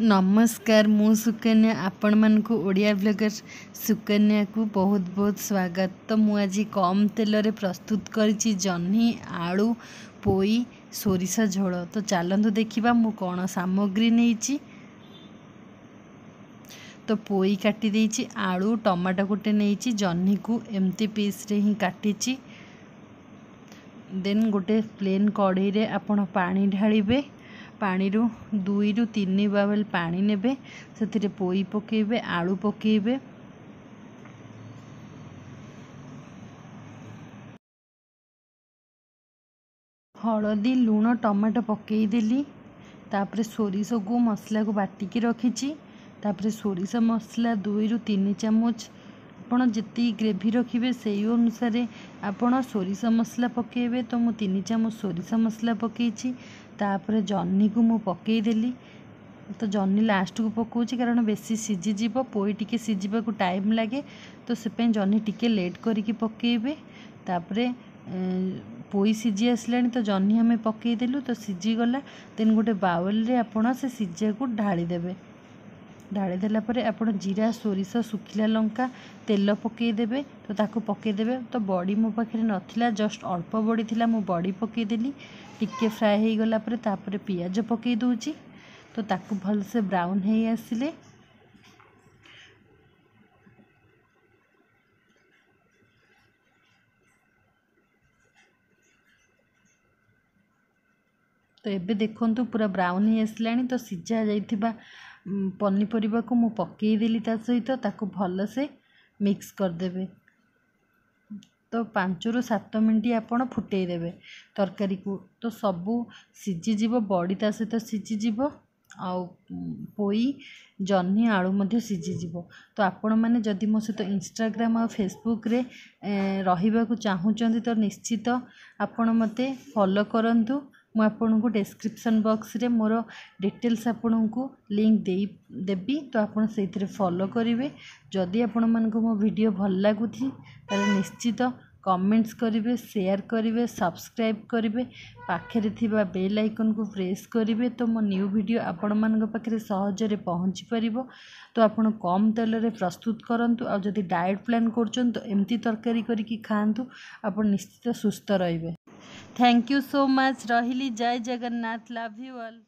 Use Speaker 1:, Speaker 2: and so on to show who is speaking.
Speaker 1: नमस्कार मु सुकन्या आपण मानक ओडिया ब्लॉगर सुकन्या को बहुत बहुत स्वागत। तो मु आज कम तेल रे प्रस्तुत करिछि जह्नी आलू पोई सोरिष झोल। तो चलतु देखिबा मु कौन सामग्री नेइछि। तो पोई काटी देइछि, आलू टमाटो गोटे नेइछि, जह्नी को एमती पीस रे ही काटिछि। देन गोटे प्लेन कढ़ई रे आपण पानी ढालिबे। पानी रु 2 रु 3 बावल पानी नेबे। से पोई पकेबे, आलू पकेबे। हलदी लूण टमाटो पकईदेली। तापरे सोरिष को मसला को बाटिकी रखी। तापरे सोरिष मसला 2 रु 3 चामच। आपण जितनी ग्रेवी रखिए से अनुसार आपण सोरिष मसला पकेबे। तो मु 3 चामच सोरिष मसला पकईछि। तापरे जह्नी को मु पकईदेली। तो जह्नी लास्ट को पकाउछि कारण बेसी सीझीजिव, पोई टिके सीझिबा को टाइम लागे। तो से जह्नी टिके लेट करिकी पकेबे। तापरे पोई सीझी आसलानी तो जह्नी आमे पकईदेलु। तो सीझीगला। देन गोटे बाउल रे आपण से सीझा को ढाली देबे। ढाली देला परे आपण जीरा सोरिष सुखिला लंका तेल पकईदेबे। तो ताको पकईदेबे। तो बड़ी मो पाखे नथिला, जस्ट अल्प बड़ी थिला, मु बड़ी पकईदेली। टिके फ्राए हो गला परे तापरे पियाज पकई दूची। तो ताको भल से ब्राउन हे आसिले तो एबे देखंतु पूरा ब्राउन ही आसलानी। तो सीझा जाइथिबा पनीपरिबा को मु पकई देली ता सहित ताको भल से मिक्स कर देबे। तो 5 रु 7 मिनट आपण फुटई देबे तरकारी को। तो सबू सीझीजिव, बड़ी ता सहित सीझीजिव, आउ पोई जह्नी आलू मध्य सीझीजिव। तो आपण माने जदि मो सहित इंस्टाग्राम और फेसबुक रे रहिबा को चाहुचंती तो निश्चित आपण मते फॉलो करंतु। मु आपन को डिस्क्रिप्शन बॉक्स रे मोर डिटेल्स आपन को लिंक देबी। तो आपन सेथिरे फॉलो करिवे। जदि आपण मन को मो वीडियो भल लागुथि ताले निश्चित कमेंट्स करिवे, शेयर करिवे, सब्सक्राइब करिवे, पाखरे थिबा बेल आइकन को प्रेस करिवे। तो मो न्यू वीडियो आपण मन को पाखरे सहज रे पहुंची परिबो। तो आपण कम तेल रे प्रस्तुत करंतु। आ जदि डाइट प्लान करछन तो एमती तरकारी करिकी खांतु, आपण निश्चित सुस्थ रहिबे। Thank you so much. रहिली। जय जगन्नाथ। Love you all.